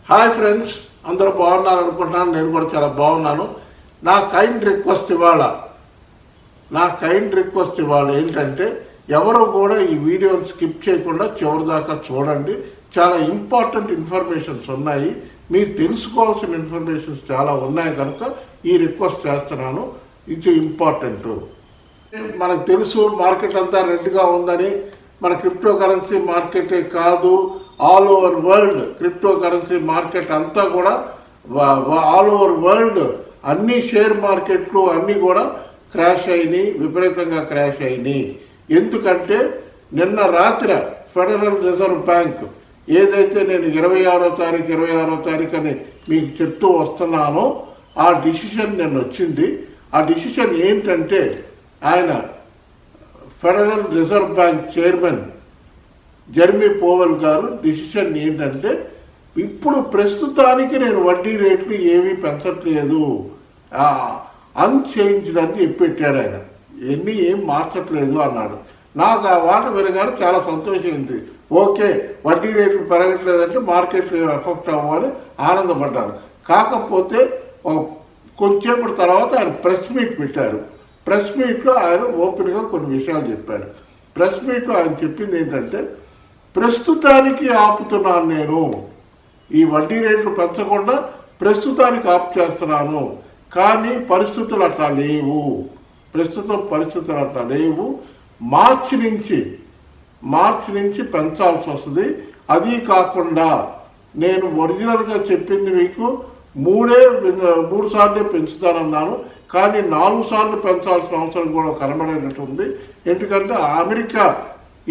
Hi friends, అందరూ బాగున్నారు అనుకుంటున్నాను. నేను కూడా చాలా బాగున్నాను. నా కైండ్ రిక్వెస్ట్ ఇవాళ ఏంటంటే, ఎవరు కూడా ఈ వీడియోని స్కిప్ చేయకుండా చివరి దాకా చూడండి. చాలా ఇంపార్టెంట్ ఇన్ఫర్మేషన్స్ ఉన్నాయి, మీరు తెలుసుకోవాల్సిన ఇన్ఫర్మేషన్స్ చాలా ఉన్నాయి కనుక ఈ రిక్వెస్ట్ చేస్తున్నాను. ఇది ఇంపార్టెంట్. మనకు తెలుసు మార్కెట్ అంతా రెడ్గా ఉందని. మన క్రిప్టో కరెన్సీ మార్కెటే కాదు, all over world crypto currency market అంతా కూడా ఆల్ ఓవర్ వరల్డ్ అన్ని షేర్ మార్కెట్లు అన్నీ కూడా క్రాష్ అయినాయి, విపరీతంగా క్రాష్ అయినాయి. ఎందుకంటే నిన్న రాత్రి ఫెడరల్ రిజర్వ్ బ్యాంక్ ఏదైతే నేను 26వ తారీఖు అని మీకు చెప్తూ వస్తున్నానో ఆ డిసిషన్ నిన్న వచ్చింది. ఆ డిసిషన్ ఏంటంటే, ఆయన federal reserve bank chairman Jerome Powell గారు డిసిషన్ ఏంటంటే, ఇప్పుడు ప్రస్తుతానికి నేను వడ్డీ రేట్లు ఏమీ పెంచట్లేదు, అన్చేంజ్డ్ అని చెప్పెట్టాడు. ఆయన ఎన్ని ఏం మార్చట్లేదు అన్నాడు. నాకు ఆ మాట వినగానే చాలా సంతోషమైంది. ఓకే, వడ్డీ రేట్లు పెరగట్లేదంటే మార్కెట్లు ఎఫెక్ట్ అవ్వాలి ఆనందపడ్డాను. కాకపోతే కొంచెంసేపటి తర్వాత ఆయన ప్రెస్ మీట్ పెట్టారు. ప్రెస్ మీట్లో ఆయన ఓపెన్గా కొన్ని విషయాలు చెప్పాడు. ప్రెస్ మీట్లో ఆయన చెప్పింది ఏంటంటే, ప్రస్తుతానికి ఆపుతున్నాను, నేను ఈ వడ్డీ రేట్లు పెంచకుండా ప్రస్తుతానికి ఆపు చేస్తున్నాను, కానీ పరిస్థితులు అట్లా లేవు, పరిస్థితులు అట్లా లేవు. మార్చి నుంచి పెంచాల్సి వస్తుంది. అది కాకుండా నేను ఒరిజినల్గా చెప్పింది మీకు మూడు సార్లే పెంచుతానన్నాను, కానీ 4 సార్లు పెంచాల్సిన అవసరం కూడా కనబడేటట్టుంది. ఎందుకంటే అమెరికా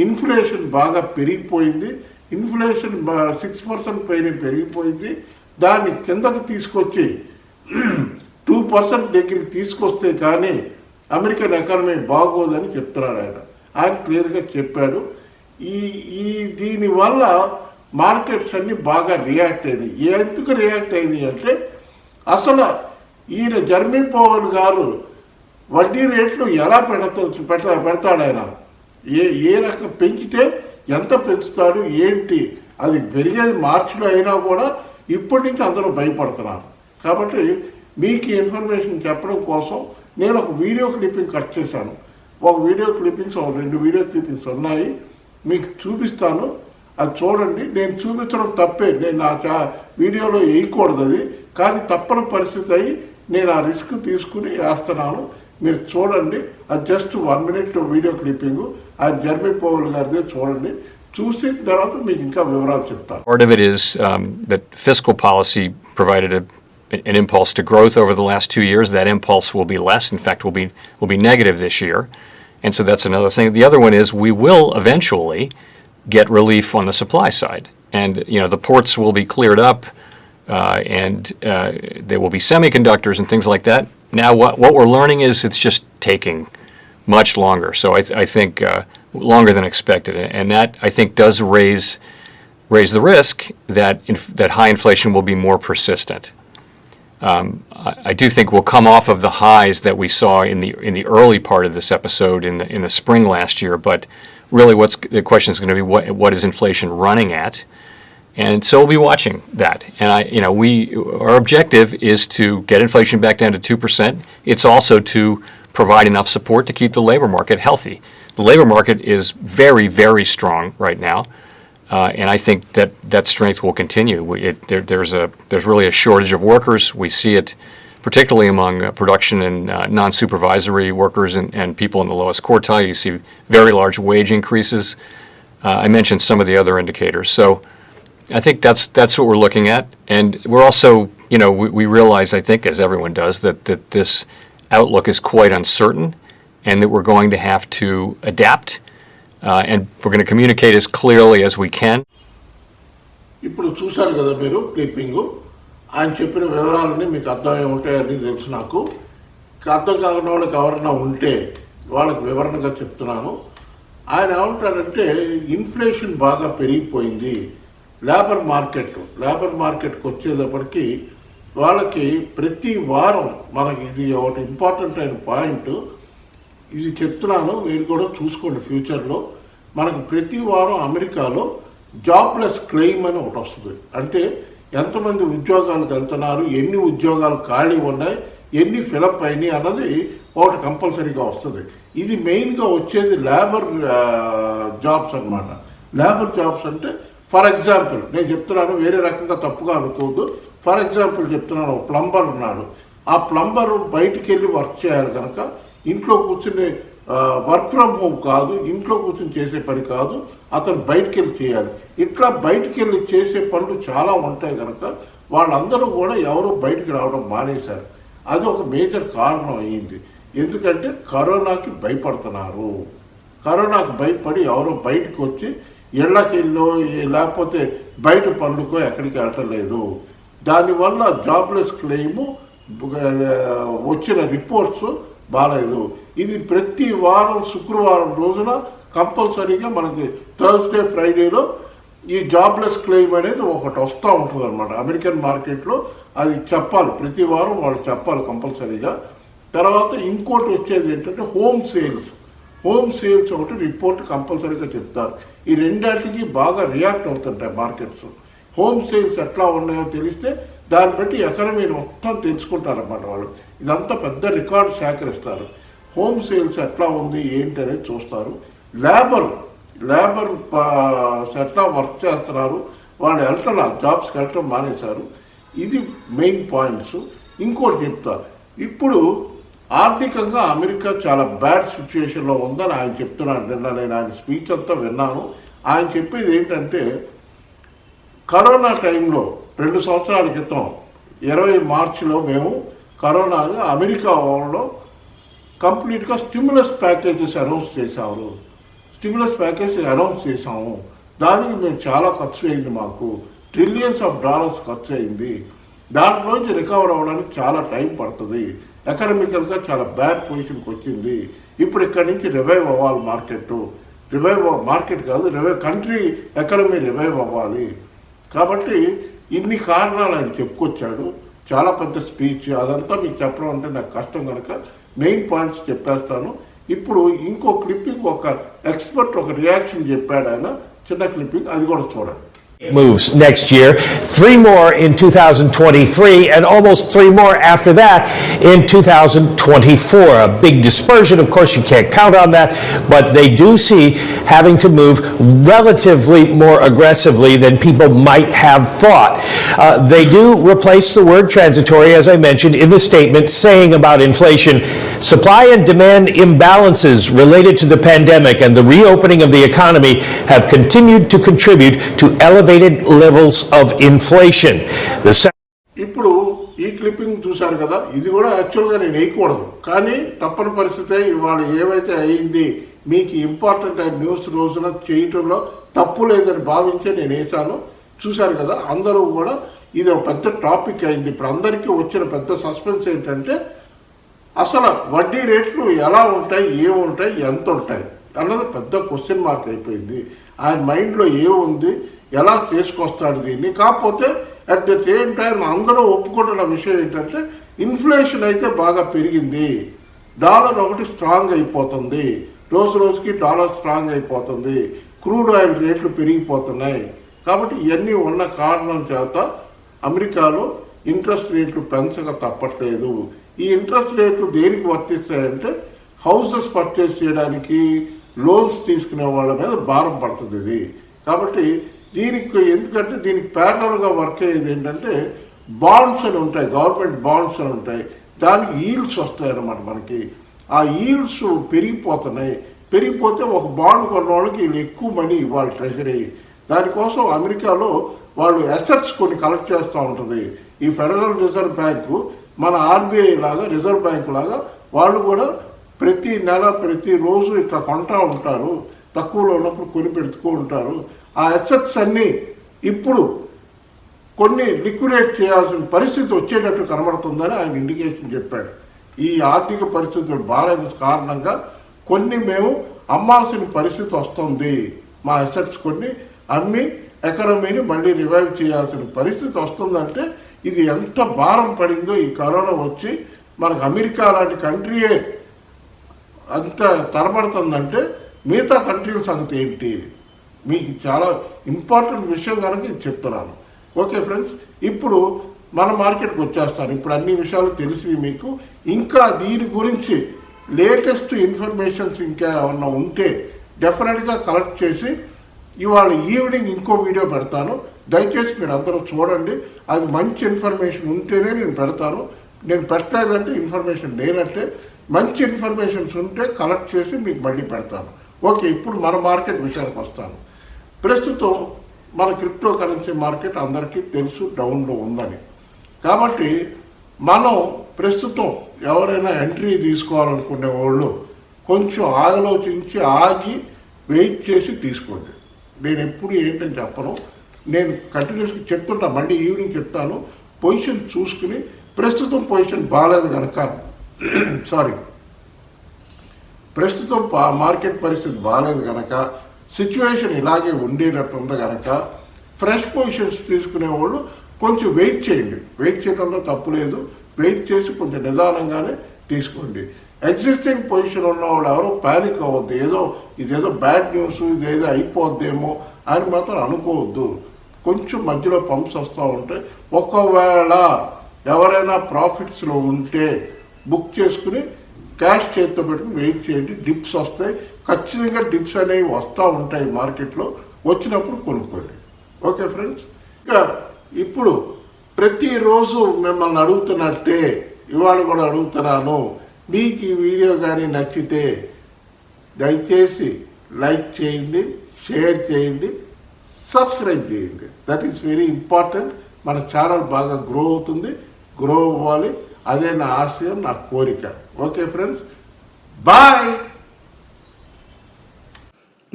ఇన్ఫ్లేషన్ బాగా పెరిగిపోయింది. ఇన్ఫ్లేషన్ 6% పైన పెరిగిపోయింది. దాన్ని కిందకు తీసుకొచ్చి 2% దగ్గరికి తీసుకొస్తే కానీ అమెరికన్ ఎకానమీ బాగోదని చెప్తున్నాడు. ఆయన క్లియర్గా చెప్పాడు. దీనివల్ల మార్కెట్స్ అన్నీ బాగా రియాక్ట్ అయినాయి. ఎందుకు రియాక్ట్ అయినాయి అంటే, అసలు ఈయన జెర్మీ పోవెల్ గారు వడ్డీ రేట్లు ఎలా పెడతాడు, ఆయన ఏ రకం పెంచితే ఎంత పెంచుతాడు ఏంటి, అది పెరిగేది మార్చిలో అయినా కూడా ఇప్పటి నుంచి అందరూ భయపడుతున్నారు. కాబట్టి మీకు ఇన్ఫర్మేషన్ చెప్పడం కోసం నేను ఒక వీడియో క్లిప్పింగ్ కట్ చేశాను. ఒక 2 వీడియో క్లిప్పింగ్స్ ఉన్నాయి, మీకు చూపిస్తాను. అది చూడండి. నేను చూపించడం తప్పే, నేను నా వీడియోలో వేయకూడదు అది, కానీ తప్పని పరిస్థితి అయ్యి నేను ఆ రిస్క్ తీసుకుని వేస్తున్నాను. మీరు చూడండి. అది జస్ట్ 1 minute వీడియో క్లిప్పింగ్. ఆ జెర్మీ పోవెల్ గారిదే చూడండి. చూసిన తర్వాత మీకు ఇంకా వివరాలు చెప్తాను. Part of it is that fiscal policy provided an impulse to growth over the last 2 years. That impulse will be less. In fact, will be negative this year. And so that's another thing. The other one is we will eventually get relief on the supply side. And, the ports will be cleared up, and there will be semiconductors and things like that. Now, what we're learning is it's just taking much longer. So I think longer than expected. And that, I think, does raise the risk that high inflation will be more persistent. I do think we'll come off of the highs that we saw in the early part of this episode in the spring last year, but really the question is going to be what is inflation running at, and so we'll be watching that. And our objective is to get inflation back down to 2%. It's also to provide enough support to keep the labor market healthy. The labor market is very, very strong right now. And I think that strength will continue. There's really a shortage of workers. We see it particularly among production and non-supervisory workers and people in the lowest quartile. You see very large wage increases. I mentioned some of the other indicators. So I think that's what we're looking at. And we're also, we realize, I think, as everyone does, that this outlook is quite uncertain and that we're going to have to adapt. And we're going to communicate as clearly as we can. ఇప్పుడు చూశారు కదా మీరు clipping. ఆయన చెప్పిన వివరాలన్నీ మీకు అర్థమై ఉంటాయని తెలుసు. నాకు అర్థం కాకుండా వాళ్ళకి ఎవరైనా ఉంటే వాళ్ళకి వివరణగా చెప్తున్నాను. ఆయన ఏమంటాడంటే, ఇన్ఫ్లేషన్ బాగా పెరిగిపోయింది. లేబర్ మార్కెట్కి వచ్చేటప్పటికి వాళ్ళకి ప్రతి వారం మనకి ఇది ఒకటి ఇంపార్టెంట్ అయిన పాయింట్, ఇది చెప్తున్నాను, మీరు కూడా చూసుకోండి. ఫ్యూచర్లో మనకు ప్రతి వారం అమెరికాలో జాబ్లెస్ క్లెయిమ్ అని ఒకటి వస్తుంది. అంటే ఎంతమంది ఉద్యోగాలకు వెళ్తున్నారు, ఎన్ని ఉద్యోగాలు ఖాళీ ఉన్నాయి, ఎన్ని ఫిలప్ అయినాయి అన్నది ఒకటి కంపల్సరీగా వస్తుంది. ఇది మెయిన్గా వచ్చేది లేబర్ జాబ్స్ అన్నమాట. లేబర్ జాబ్స్ అంటే ఫర్ ఎగ్జాంపుల్ నేను చెప్తున్నాను, వేరే రకంగా తప్పుగా అనుకోవద్దు. ఫర్ ఎగ్జాంపుల్ చెప్తున్నాను, ప్లంబర్ ఉన్నాడు. ఆ ప్లంబరు బయటికి వెళ్ళి వర్క్ చేయాలి కనుక ఇంట్లో కూర్చుని వర్క్ ఫ్రమ్ హోమ్ కాదు, ఇంట్లో కూర్చొని చేసే పని కాదు, అతను బయటికి వెళ్ళి చేయాలి. ఇట్లా బయటికి వెళ్ళి చేసే పనులు చాలా ఉంటాయి కనుక వాళ్ళందరూ కూడా ఎవరో బయటికి రావడం మానేశారు. అది ఒక మేజర్ కారణం అయ్యింది. ఎందుకంటే కరోనాకి భయపడుతున్నారు. కరోనాకి భయపడి ఎవరో బయటకు వచ్చి ఇళ్ళకెళ్ళో లేకపోతే బయట పనులకో ఎక్కడికి వెళ్ళలేదు. దానివల్ల జాబ్లెస్ క్లెయిము వచ్చిన రిపోర్ట్స్ బాగాలేదు. ఇది ప్రతి వారం శుక్రవారం రోజున కంపల్సరీగా మనకి థర్స్డే ఫ్రైడేలో ఈ జాబ్లెస్ క్లెయిమ్ అనేది ఒకటి వస్తూ ఉంటుంది అనమాట. అమెరికన్ మార్కెట్లో అది చెప్పాలి, ప్రతి వారం వాళ్ళు చెప్పాలి కంపల్సరీగా. తర్వాత ఇంకోటి వచ్చేది ఏంటంటే హోమ్ సేల్స్ ఒకటి రిపోర్ట్ కంపల్సరీగా చెప్తారు. ఈ రెండాటికి బాగా రియాక్ట్ అవుతుంటాయి మార్కెట్స్. హోమ్ సేల్స్ ఎట్లా ఉన్నాయో తెలిస్తే దాన్ని బట్టి ఎకనమీని మొత్తం తెలుసుకుంటారన్నమాట వాళ్ళు. ఇదంతా పెద్ద రికార్డు సేకరిస్తారు. హోమ్ సేల్స్ ఎట్లా ఉంది ఏంటి అనేది చూస్తారు. లేబర్ ఎట్లా వర్క్ చేస్తున్నారు, వాళ్ళు వెళ్ళటం జాబ్స్కి వెళ్ళటం మానేశారు. ఇది మెయిన్ పాయింట్స్. ఇంకోటి చెప్తారు, ఇప్పుడు ఆర్థికంగా అమెరికా చాలా బ్యాడ్ సిచ్యుయేషన్లో ఉందని ఆయన చెప్తున్నాడు. నిన్న నేను ఆయన స్పీచ్ అంతా విన్నాను. ఆయన చెప్పేది ఏంటంటే కరోనా టైంలో 2 సంవత్సరాల క్రితం 20 మార్చిలో మేము కరోనాగా అమెరికా వాళ్ళలో కంప్లీట్గా స్టిమ్యులస్ ప్యాకేజెస్ అనౌన్స్ చేశాము. దానికి మేము చాలా ఖర్చు అయింది, మాకు ట్రిలియన్స్ ఆఫ్ డాలర్స్ ఖర్చు అయింది. దాంట్లోంచి రికవర్ అవ్వడానికి చాలా టైం పడుతుంది. ఎకనామికల్గా చాలా బ్యాడ్ పొజిషన్కి వచ్చింది. ఇప్పుడు ఇక్కడి నుంచి రివైవ్ అవ్వాలి మార్కెట్ కాదు, కంట్రీ ఎకానమీ రివైవ్ అవ్వాలి. కాబట్టి ఇన్ని కారణాలు ఆయన చెప్పుకొచ్చాడు. చాలా పెద్ద స్పీచ్, అదంతా మీకు చెప్పడం అంటే నాకు కష్టం కనుక మెయిన్ పాయింట్స్ చెప్పేస్తాను. ఇప్పుడు ఇంకో క్లిప్పింగ్, ఒక ఎక్స్పర్ట్ ఒక రియాక్షన్ చెప్పాడు ఆయన, చిన్న క్లిప్పింగ్, అది కూడా చూడండి. Moves next year, 3 more in 2023, and almost 3 more after that in 2024. A big dispersion, of course you can't count on that, but they do see having to move relatively more aggressively than people might have thought. They do replace the word transitory, as I mentioned, in the statement, saying about inflation, supply and demand imbalances related to the pandemic and the reopening of the economy have continued to contribute to elevated levels of inflation. ఇప్పుడు ఈ clipping చూశారు కదా, ఇది కూడా యాక్చువల్గా నేను వేయకూడదు, కానీ తప్పని పరిస్థితే ఇవాళ ఏవైతే అయింది మీకు ఇంపార్టెంట్ అయిన న్యూస్ రోజున చేయటంలో తప్పు లేదని భావించే నేను వేసాను. చూశారు కదా, అందరూ కూడా ఇది ఒక పెద్ద టాపిక్ అయింది. ఇప్పుడు అందరికీ వచ్చిన పెద్ద సస్పెన్స్ ఏంటంటే అసలు వడ్డీ రేట్లు ఎలా ఉంటాయి, ఏముంటాయి, ఎంత ఉంటాయి అన్నది పెద్ద క్వశ్చన్ మార్క్ అయిపోయింది. ఆయన మైండ్లో ఏముంది, ఎలా చేసుకొస్తాడు దీన్ని. కాకపోతే అట్ ద సేమ్ టైం అందరూ ఒప్పుకుంటున్న విషయం ఏంటంటే ఇన్ఫ్లేషన్ అయితే బాగా పెరిగింది, డాలర్ ఒకటి స్ట్రాంగ్ అయిపోతుంది, రోజుకి డాలర్ స్ట్రాంగ్ అయిపోతుంది, క్రూడ్ ఆయిల్ రేట్లు పెరిగిపోతున్నాయి. కాబట్టి ఇవన్నీ ఉన్న కారణం చేత అమెరికాలో ఇంట్రెస్ట్ రేట్లు పెంచక తప్పట్లేదు. ఈ ఇంట్రెస్ట్ రేట్లు దేనికి వర్తిస్తాయంటే హౌసెస్ పర్చేస్ చేయడానికి, లోన్స్ తీసుకునే వాళ్ళ మీద భారం పడుతుంది ఇది. కాబట్టి దీనికి ఎందుకంటే దీనికి ప్యారలల్గా వర్క్ అయ్యేది ఏంటంటే బాండ్స్ అని ఉంటాయి, గవర్నమెంట్ బాండ్స్ అని ఉంటాయి, దానికి ఈల్డ్స్ వస్తాయి అన్నమాట. మనకి ఆ ఈల్డ్స్ పెరిగిపోతే ఒక బాండ్ కొన్న వాళ్ళకి వీళ్ళు ఎక్కువ మనీ ఇవ్వాలి ట్రెజరీ. దానికోసం అమెరికాలో వాళ్ళు అసెట్స్ కొన్ని కలెక్ట్ చేస్తూ ఉంటుంది. ఈ ఫెడరల్ రిజర్వ్ బ్యాంకు మన ఆర్బీఐ లాగా, రిజర్వ్ బ్యాంక్ లాగా వాళ్ళు కూడా ప్రతి నెల ప్రతిరోజు ఇట్లా కొంటూ ఉంటారు, తక్కువలో ఉన్నప్పుడు కొని పెడుతూ ఉంటారు. ఆ అసెట్స్ అన్నీ ఇప్పుడు కొన్ని లిక్విడేట్ చేయాల్సిన పరిస్థితి వచ్చేటట్టు కనబడుతుందని ఆయన ఇండికేషన్ చెప్పాడు. ఈ ఆర్థిక పరిస్థితులు బాగాలేని కారణంగా కొన్ని మేము అమ్మాల్సిన పరిస్థితి వస్తుంది, మా అసెట్స్ కొన్ని అమ్మి ఎకనమీని మళ్ళీ రివైవ్ చేయాల్సిన పరిస్థితి వస్తుందంటే ఇది ఎంత భారం పడిందో ఈ కరోనా వచ్చి మనకు అమెరికా లాంటి కంట్రీయే అంత తరబడుతుందంటే మిగతా కంట్రీల సంగతి ఏంటి? మీకు చాలా ఇంపార్టెంట్ విషయం కనుక ఇది చెప్తున్నాను. ఓకే ఫ్రెండ్స్, ఇప్పుడు మన మార్కెట్కి వచ్చేస్తాను. ఇప్పుడు అన్ని విషయాలు తెలిసి మీకు ఇంకా దీని గురించి లేటెస్ట్ ఇన్ఫర్మేషన్స్ ఇంకా ఏమన్నా ఉంటే డెఫినెట్గా కలెక్ట్ చేసి ఇవాళ ఈవినింగ్ ఇంకో వీడియో పెడతాను. దయచేసి మీరు అందరూ చూడండి. అది మంచి ఇన్ఫర్మేషన్ ఉంటేనే నేను పెడతాను. నేను పెట్టలేదంటే ఇన్ఫర్మేషన్ లేనట్టే. మంచి ఇన్ఫర్మేషన్స్ ఉంటే కలెక్ట్ చేసి మీకు మళ్ళీ పెడతాను. ఓకే, ఇప్పుడు మన మార్కెట్ విషయానికి వస్తాను. ప్రస్తుతం మన క్రిప్టో కరెన్సీ మార్కెట్ అందరికీ తెలుసు డౌన్లో ఉందని. కాబట్టి మనం ప్రస్తుతం ఎవరైనా ఎంట్రీ తీసుకోవాలనుకునే వాళ్ళు కొంచెం ఆలోచించి ఆగి వెయిట్ చేసి తీసుకోండి. నేను ఎప్పుడు ఏంటని చెప్పను, నేను కంటిన్యూస్గా చెప్తుంటా, మళ్ళీ ఈవినింగ్ చెప్తాను. పొజిషన్ చూసుకుని ప్రస్తుతం పొజిషన్ బాగాలేదు కనుక ప్రస్తుతం మార్కెట్ పరిస్థితి బాగాలేదు కనుక సిచ్యువేషన్ ఇలాగే ఉండేటట్టు ఉంది కనుక ఫ్రెష్ పొజిషన్స్ తీసుకునే వాళ్ళు కొంచెం వెయిట్ చేయండి. వెయిట్ చేయడంలో తప్పు లేదు. వెయిట్ చేసి కొంచెం నిదానంగానే తీసుకోండి. ఎగ్జిస్టింగ్ పొజిషన్ ఉన్నవాళ్ళు ఎవరో ప్యానిక్ అవ్వద్దు. ఇదేదో బ్యాడ్ న్యూస్, ఇదేదో అయిపోద్దేమో అని మాత్రం అనుకోవద్దు. కొంచెం మధ్యలో పంప్స్ వస్తూ ఉంటాయి. ఒకవేళ ఎవరైనా ప్రాఫిట్స్లో ఉంటే బుక్ చేసుకుని క్యాష్ చేతితో పెట్టుకుని వెయిట్ చేయండి. డిప్స్ వస్తాయి, ఖచ్చితంగా డిప్స్ అనేవి వస్తూ ఉంటాయి మార్కెట్లో. వచ్చినప్పుడు కొనుక్కోండి. ఓకే ఫ్రెండ్స్, ఇంకా ఇప్పుడు ప్రతిరోజు మిమ్మల్ని అడుగుతున్నట్టే ఇవాళ కూడా అడుగుతున్నాను. మీకు ఈ వీడియో కానీ నచ్చితే దయచేసి లైక్ చేయండి, షేర్ చేయండి, సబ్స్క్రైబ్ చేయండి. That is very important. మన ఛానల్ బాగా గ్రో అవుతుంది. గ్రో అవ్వాలి, అదే నా ఆశయం, నా కోరిక. Okay friends, bye.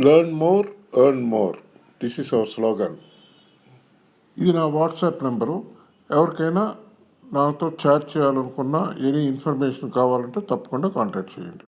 Learn more, earn more. This is our slogan. ఇది నా వాట్సాప్ నెంబరు. ఎవరికైనా నాతో చాట్ చేయాలనుకున్నా, ఎనీ ఇన్ఫర్మేషన్ కావాలంటే తప్పకుండా కాంటాక్ట్ చేయండి.